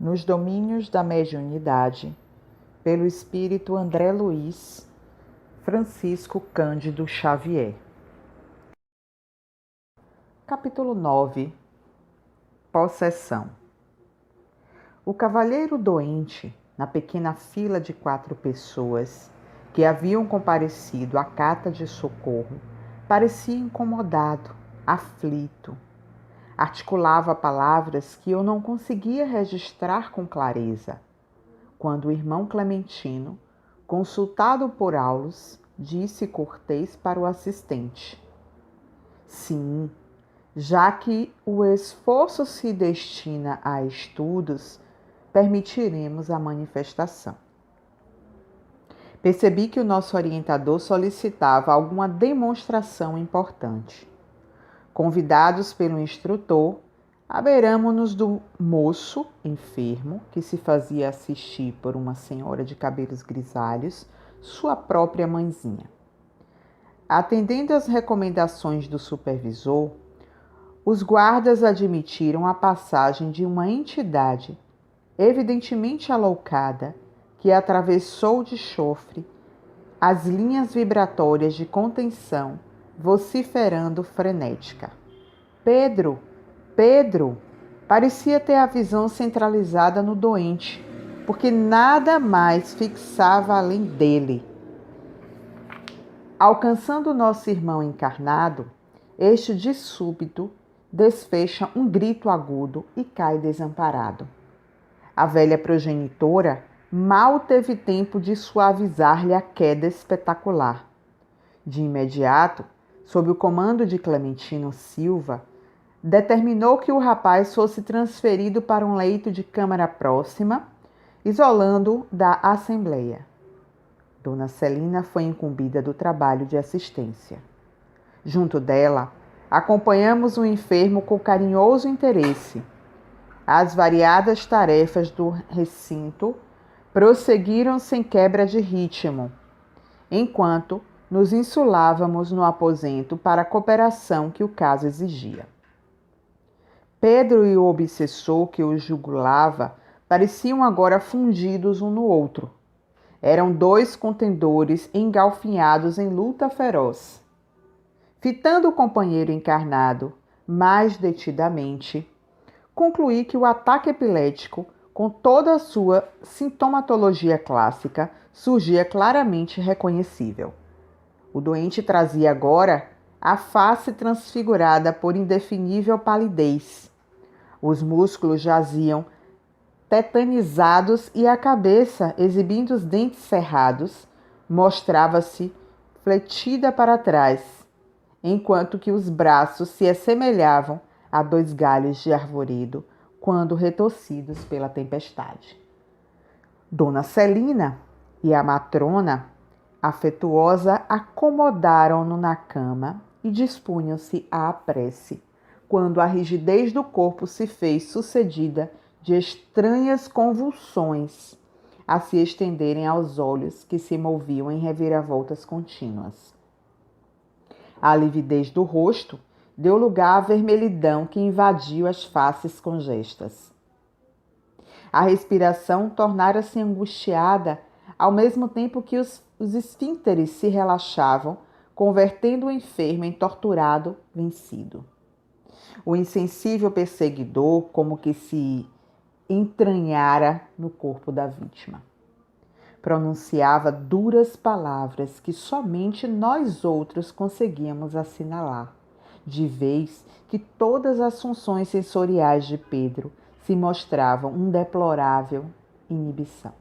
nos domínios da mediunidade, pelo espírito André Luiz Francisco Cândido Xavier. Capítulo 9. Possessão. O cavalheiro doente, na pequena fila de 4 pessoas que haviam comparecido à cata de socorro, parecia incomodado, aflito. Articulava palavras que eu não conseguia registrar com clareza, quando o irmão Clementino, consultado por Aulus, disse cortês para o assistente: sim, já que o esforço se destina a estudos, permitiremos a manifestação. Percebi que o nosso orientador solicitava alguma demonstração importante. Convidados pelo instrutor, abeiramo-nos do moço enfermo, que se fazia assistir por uma senhora de cabelos grisalhos, sua própria mãezinha. Atendendo às recomendações do supervisor, os guardas admitiram a passagem de uma entidade, evidentemente aloucada, que atravessou de chofre as linhas vibratórias de contenção, vociferando frenética. Pedro! Pedro! Parecia ter a visão centralizada no doente, porque nada mais fixava além dele. Alcançando nosso irmão encarnado, este de súbito desfecha um grito agudo e cai desamparado. A velha progenitora mal teve tempo de suavizar-lhe a queda espetacular. De imediato, sob o comando de Clementino Silva, determinou que o rapaz fosse transferido para um leito de câmara próxima, isolando-o da assembleia. Dona Celina foi incumbida do trabalho de assistência. Junto dela, acompanhamos o enfermo com carinhoso interesse. As variadas tarefas do recinto prosseguiram sem quebra de ritmo, enquanto nos insulávamos no aposento para a cooperação que o caso exigia. Pedro e o obsessor que o jugulava pareciam agora fundidos um no outro. Eram 2 contendores engalfinhados em luta feroz. Fitando o companheiro encarnado mais detidamente, concluí que o ataque epilético, com toda a sua sintomatologia clássica, surgia claramente reconhecível. O doente trazia agora a face transfigurada por indefinível palidez. Os músculos jaziam tetanizados e a cabeça, exibindo os dentes cerrados, mostrava-se fletida para trás, enquanto que os braços se assemelhavam a 2 galhos de arvoredo quando retorcidos pela tempestade. Dona Celina e a matrona, afetuosa, acomodaram-no na cama e dispunham-se à prece, quando a rigidez do corpo se fez sucedida de estranhas convulsões a se estenderem aos olhos que se moviam em reviravoltas contínuas. A lividez do rosto deu lugar à vermelhidão que invadiu as faces congestas. A respiração tornara-se angustiada ao mesmo tempo que os esfínteres se relaxavam, convertendo o enfermo em torturado vencido. O insensível perseguidor como que se entranhara no corpo da vítima. Pronunciava duras palavras que somente nós outros conseguíamos assinalar, de vez que todas as funções sensoriais de Pedro se mostravam um deplorável inibição.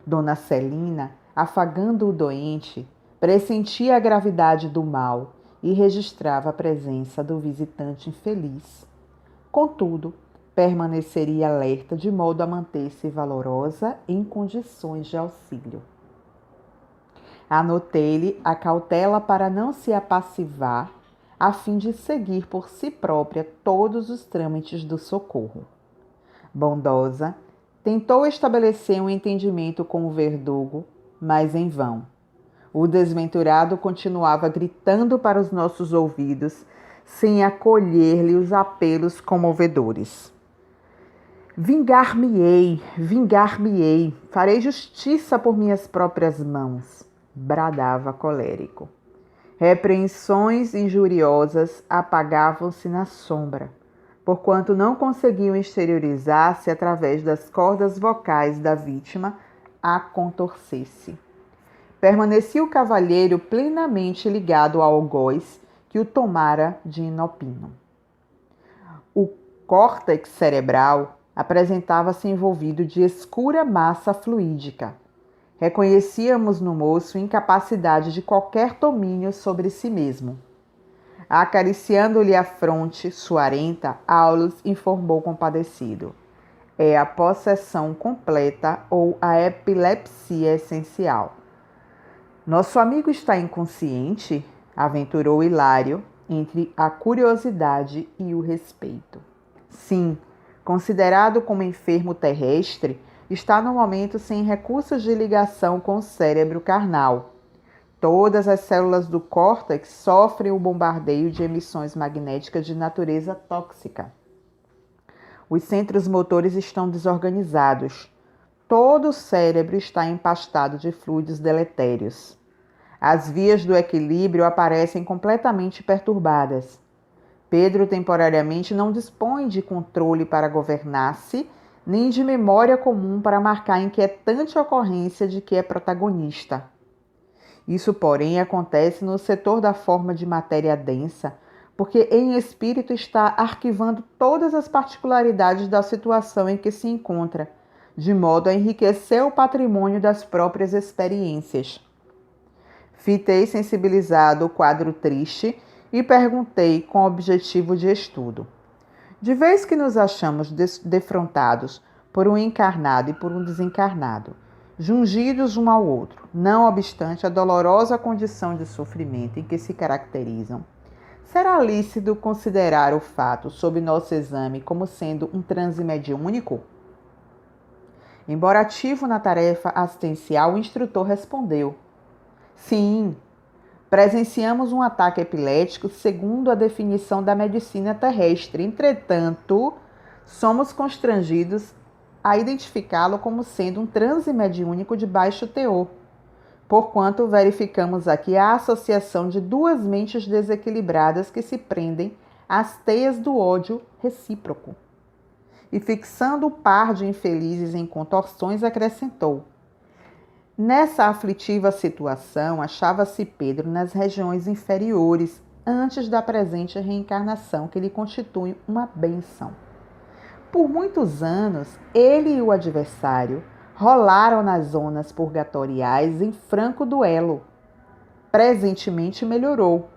Dona Celina, afagando o doente, pressentia a gravidade do mal e registrava a presença do visitante infeliz. Contudo, permaneceria alerta de modo a manter-se valorosa em condições de auxílio. Anotei-lhe a cautela para não se apassivar, a fim de seguir por si própria todos os trâmites do socorro. Bondosa, tentou estabelecer um entendimento com o verdugo, mas em vão. O desventurado continuava gritando para os nossos ouvidos, sem acolher-lhe os apelos comovedores. Vingar-me-ei, vingar-me-ei, farei justiça por minhas próprias mãos, bradava colérico. Repreensões injuriosas apagavam-se na sombra, porquanto não conseguiam exteriorizar-se através das cordas vocais da vítima a contorcer-se. Permanecia o cavalheiro plenamente ligado ao algoz que o tomara de inopino. O córtex cerebral apresentava-se envolvido de escura massa fluídica. Reconhecíamos no moço incapacidade de qualquer domínio sobre si mesmo. Acariciando-lhe a fronte suarenta, Aulus informou compadecido. É a possessão completa ou a epilepsia essencial. Nosso amigo está inconsciente? Aventurou Hilário, entre a curiosidade e o respeito. Sim, considerado como enfermo terrestre, está no momento sem recursos de ligação com o cérebro carnal. Todas as células do córtex sofrem o bombardeio de emissões magnéticas de natureza tóxica. Os centros motores estão desorganizados. Todo o cérebro está empastado de fluidos deletérios. As vias do equilíbrio aparecem completamente perturbadas. Pedro temporariamente não dispõe de controle para governar-se, nem de memória comum para marcar a inquietante ocorrência de que é protagonista. Isso, porém, acontece no setor da forma de matéria densa, porque em espírito está arquivando todas as particularidades da situação em que se encontra, de modo a enriquecer o patrimônio das próprias experiências. Fitei sensibilizado o quadro triste e perguntei com objetivo de estudo. De vez que nos achamos defrontados por um encarnado e por um desencarnado, jungidos um ao outro, não obstante a dolorosa condição de sofrimento em que se caracterizam, será lícito considerar o fato sob nosso exame como sendo um transe mediúnico? Embora ativo na tarefa assistencial, o instrutor respondeu: sim, presenciamos um ataque epilético segundo a definição da medicina terrestre. Entretanto, somos constrangidos a identificá-lo como sendo um transe mediúnico de baixo teor, porquanto verificamos aqui a associação de duas mentes desequilibradas que se prendem às teias do ódio recíproco. E fixando o par de infelizes em contorções, acrescentou: nessa aflitiva situação, achava-se Pedro nas regiões inferiores, antes da presente reencarnação, que lhe constitui uma bênção. Por muitos anos, ele e o adversário rolaram nas zonas purgatoriais em franco duelo. Presentemente melhorou.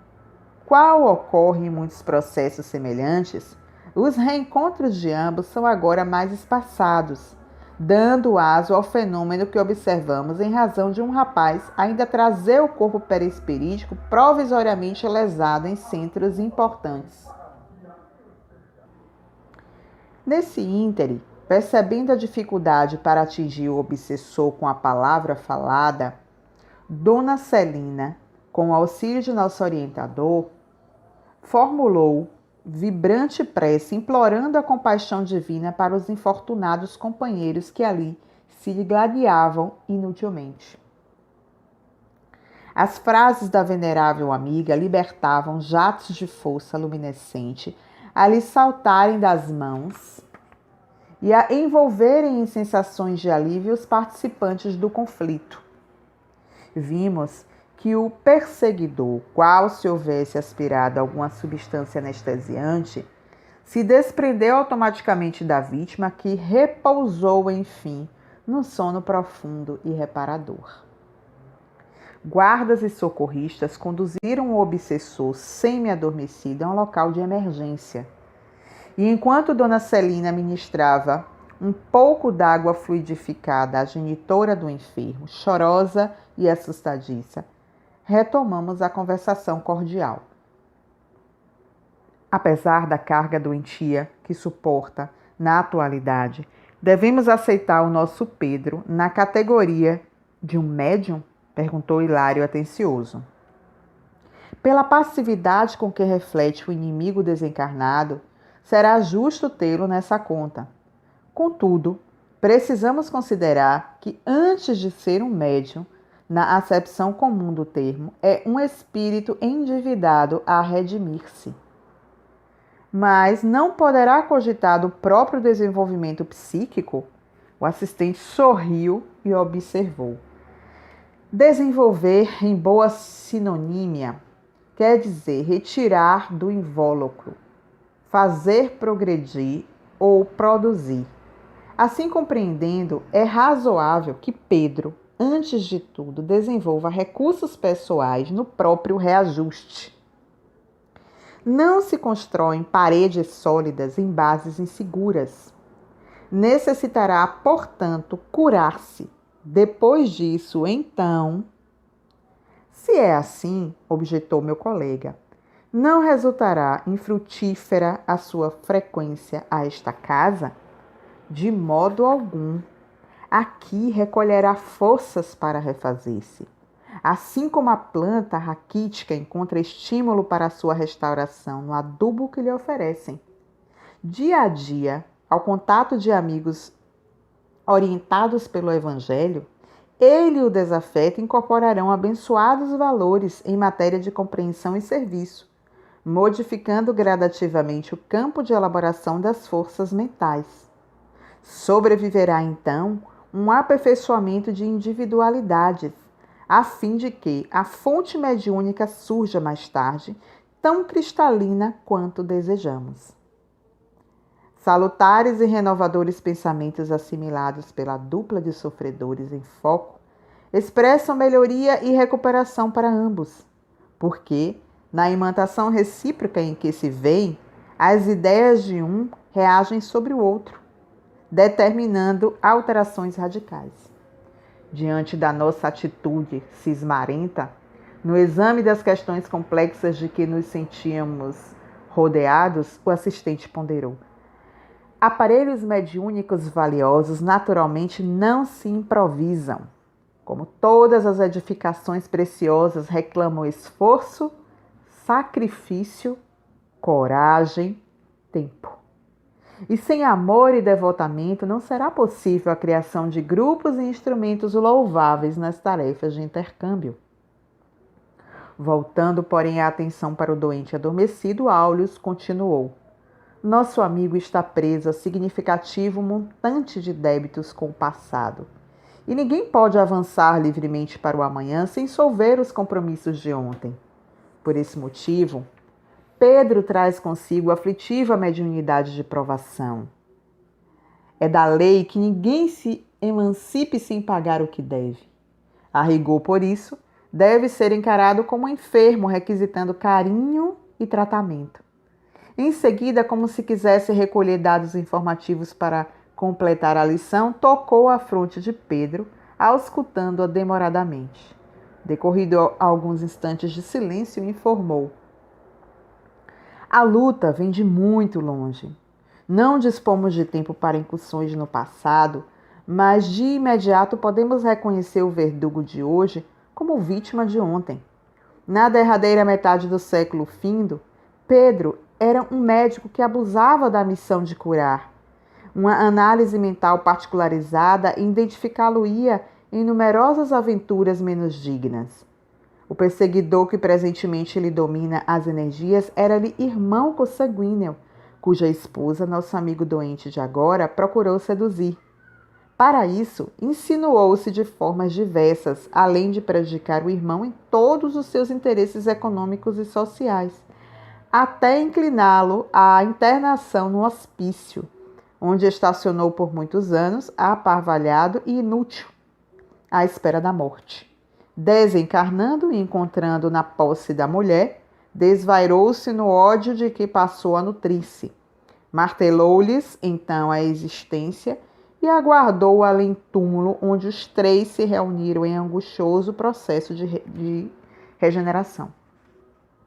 Qual ocorre em muitos processos semelhantes, os reencontros de ambos são agora mais espaçados, dando aso ao fenômeno que observamos em razão de um rapaz ainda trazer o corpo perispirítico provisoriamente lesado em centros importantes. Nesse íntere, percebendo a dificuldade para atingir o obsessor com a palavra falada, Dona Celina, com o auxílio de nosso orientador, formulou vibrante prece implorando a compaixão divina para os infortunados companheiros que ali se gladiavam inutilmente. As frases da venerável amiga libertavam jatos de força luminescente a lhe saltarem das mãos e a envolverem em sensações de alívio os participantes do conflito. Vimos que o perseguidor, qual se houvesse aspirado a alguma substância anestesiante, se desprendeu automaticamente da vítima, que repousou, enfim, num sono profundo e reparador. Guardas e socorristas conduziram o obsessor semi-adormecido a um local de emergência. E enquanto Dona Celina ministrava um pouco d'água fluidificada à genitora do enfermo, chorosa e assustadiça, retomamos a conversação cordial. Apesar da carga doentia que suporta na atualidade, devemos aceitar o nosso Pedro na categoria de um médium? Perguntou Hilário atencioso. Pela passividade com que reflete o inimigo desencarnado, será justo tê-lo nessa conta. Contudo, precisamos considerar que antes de ser um médium, na acepção comum do termo, é um espírito endividado a redimir-se. Mas não poderá cogitar do próprio desenvolvimento psíquico? O assistente sorriu e observou. Desenvolver, em boa sinonímia, quer dizer retirar do invólucro, fazer progredir ou produzir. Assim compreendendo, é razoável que Pedro, antes de tudo, desenvolva recursos pessoais no próprio reajuste. Não se constroem paredes sólidas em bases inseguras. Necessitará, portanto, curar-se. Depois disso, então... Se é assim, objetou meu colega, não resultará infrutífera a sua frequência a esta casa? De modo algum. Aqui recolherá forças para refazer-se. Assim como a planta raquítica encontra estímulo para a sua restauração no adubo que lhe oferecem. Dia a dia, ao contato de amigos orientados pelo Evangelho, ele e o desafeto incorporarão abençoados valores em matéria de compreensão e serviço, modificando gradativamente o campo de elaboração das forças mentais. Sobreviverá, então, um aperfeiçoamento de individualidades, a fim de que a fonte mediúnica surja mais tarde, tão cristalina quanto desejamos. Salutares e renovadores pensamentos assimilados pela dupla de sofredores em foco expressam melhoria e recuperação para ambos, porque, na imantação recíproca em que se veem, as ideias de um reagem sobre o outro, determinando alterações radicais. Diante da nossa atitude cismarenta, no exame das questões complexas de que nos sentíamos rodeados, o assistente ponderou. Aparelhos mediúnicos valiosos naturalmente não se improvisam. Como todas as edificações preciosas reclamam esforço, sacrifício, coragem, tempo. E sem amor e devotamento não será possível a criação de grupos e instrumentos louváveis nas tarefas de intercâmbio. Voltando, porém, a atenção para o doente adormecido, Áuleos continuou. Nosso amigo está preso a significativo montante de débitos com o passado. E ninguém pode avançar livremente para o amanhã sem solver os compromissos de ontem. Por esse motivo, Pedro traz consigo aflitiva mediunidade de provação. É da lei que ninguém se emancipe sem pagar o que deve. A rigor, por isso, deve ser encarado como enfermo, requisitando carinho e tratamento. Em seguida, como se quisesse recolher dados informativos para completar a lição, tocou a fronte de Pedro, auscultando-a demoradamente. Decorrido alguns instantes de silêncio, informou. A luta vem de muito longe. Não dispomos de tempo para incursões no passado, mas de imediato podemos reconhecer o verdugo de hoje como vítima de ontem. Na derradeira metade do século findo, Pedro era um médico que abusava da missão de curar. Uma análise mental particularizada identificá-lo-ia em numerosas aventuras menos dignas. O perseguidor que presentemente lhe domina as energias era-lhe irmão consanguíneo, cuja esposa, nosso amigo doente de agora, procurou seduzir. Para isso, insinuou-se de formas diversas, além de prejudicar o irmão em todos os seus interesses econômicos e sociais, até incliná-lo à internação no hospício, onde estacionou por muitos anos, aparvalhado e inútil, à espera da morte. Desencarnando e encontrando na posse da mulher, desvairou-se no ódio de que passou a nutrir-se. Martelou-lhes, então, a existência e aguardou o além-túmulo, onde os três se reuniram em angustioso processo de regeneração.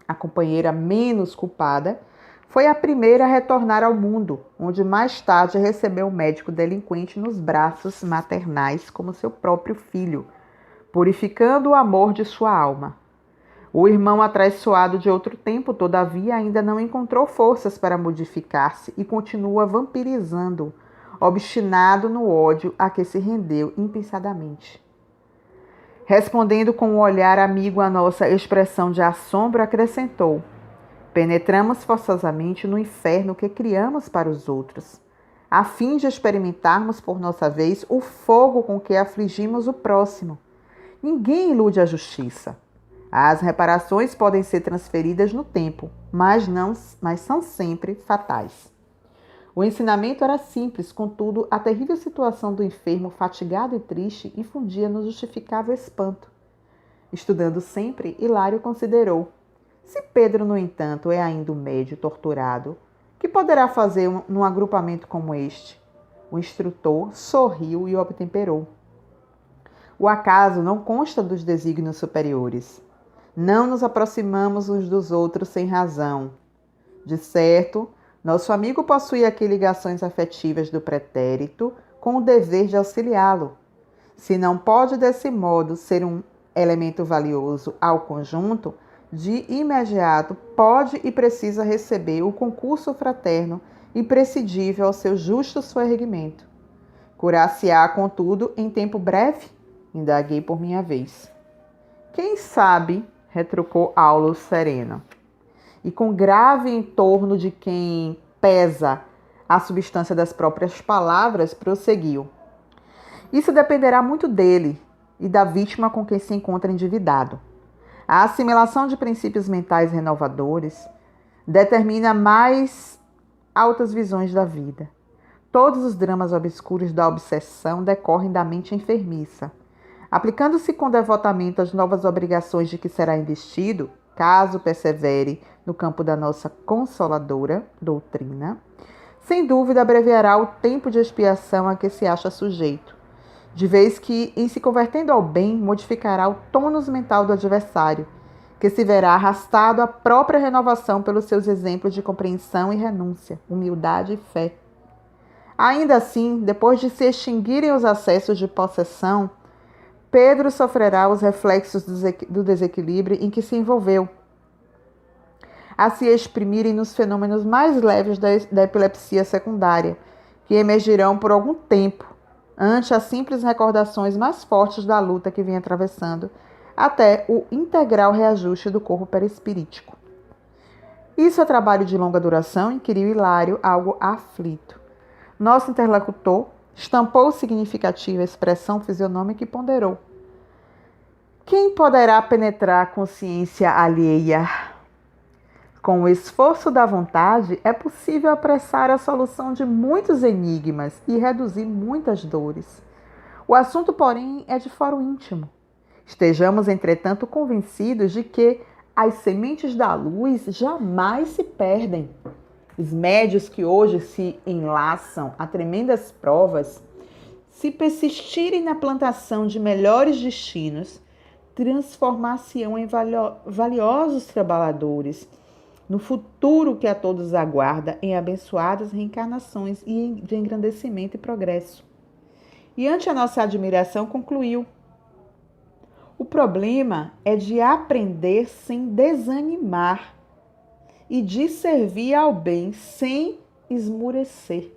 A companheira menos culpada foi a primeira a retornar ao mundo, onde mais tarde recebeu o médico delinquente nos braços maternais como seu próprio filho, purificando o amor de sua alma. O irmão atraiçoado de outro tempo, todavia, ainda não encontrou forças para modificar-se e continua vampirizando, obstinado no ódio a que se rendeu impensadamente. Respondendo com um olhar amigo à nossa expressão de assombro, acrescentou: penetramos forçosamente no inferno que criamos para os outros, a fim de experimentarmos por nossa vez o fogo com que afligimos o próximo. Ninguém ilude a justiça. As reparações podem ser transferidas no tempo, mas são sempre fatais. O ensinamento era simples, contudo, a terrível situação do enfermo, fatigado e triste, infundia no justificável espanto. Estudando sempre, Hilário considerou: se Pedro, no entanto, é ainda um médio torturado, que poderá fazer num agrupamento como este? O instrutor sorriu e obtemperou: o acaso não consta dos desígnios superiores. Não nos aproximamos uns dos outros sem razão. De certo, nosso amigo possui aqui ligações afetivas do pretérito com o dever de auxiliá-lo. Se não pode, desse modo, ser um elemento valioso ao conjunto, de imediato pode e precisa receber o concurso fraterno imprescindível ao seu justo soerguimento. Curar-se-á, contudo, em tempo breve? Indaguei por minha vez. Quem sabe, retrucou Aulo sereno, e com grave entorno de quem pesa a substância das próprias palavras, prosseguiu: isso dependerá muito dele e da vítima com quem se encontra endividado. A assimilação de princípios mentais renovadores determina mais altas visões da vida. Todos os dramas obscuros da obsessão decorrem da mente enfermiça. Aplicando-se com devotamento às novas obrigações de que será investido, caso persevere no campo da nossa consoladora doutrina, sem dúvida abreviará o tempo de expiação a que se acha sujeito, de vez que, em se convertendo ao bem, modificará o tônus mental do adversário, que se verá arrastado à própria renovação pelos seus exemplos de compreensão e renúncia, humildade e fé. Ainda assim, depois de se extinguirem os acessos de possessão, Pedro sofrerá os reflexos do desequilíbrio em que se envolveu, a se exprimirem nos fenômenos mais leves da epilepsia secundária, que emergirão por algum tempo, ante as simples recordações mais fortes da luta que vem atravessando, até o integral reajuste do corpo perispirítico. Isso é trabalho de longa duração? Inquiriu Hilário, algo aflito. Nosso interlocutor estampou significativa expressão fisionômica e ponderou: quem poderá penetrar a consciência alheia? Com o esforço da vontade, é possível apressar a solução de muitos enigmas e reduzir muitas dores. O assunto, porém, é de foro íntimo. Estejamos, entretanto, convencidos de que as sementes da luz jamais se perdem. Os médios que hoje se enlaçam a tremendas provas, se persistirem na plantação de melhores destinos, transformar-se-ão em valiosos trabalhadores, no futuro que a todos aguarda, em abençoadas reencarnações e de engrandecimento e progresso. E ante a nossa admiração concluiu: o problema é de aprender sem desanimar e de servir ao bem sem esmurecer.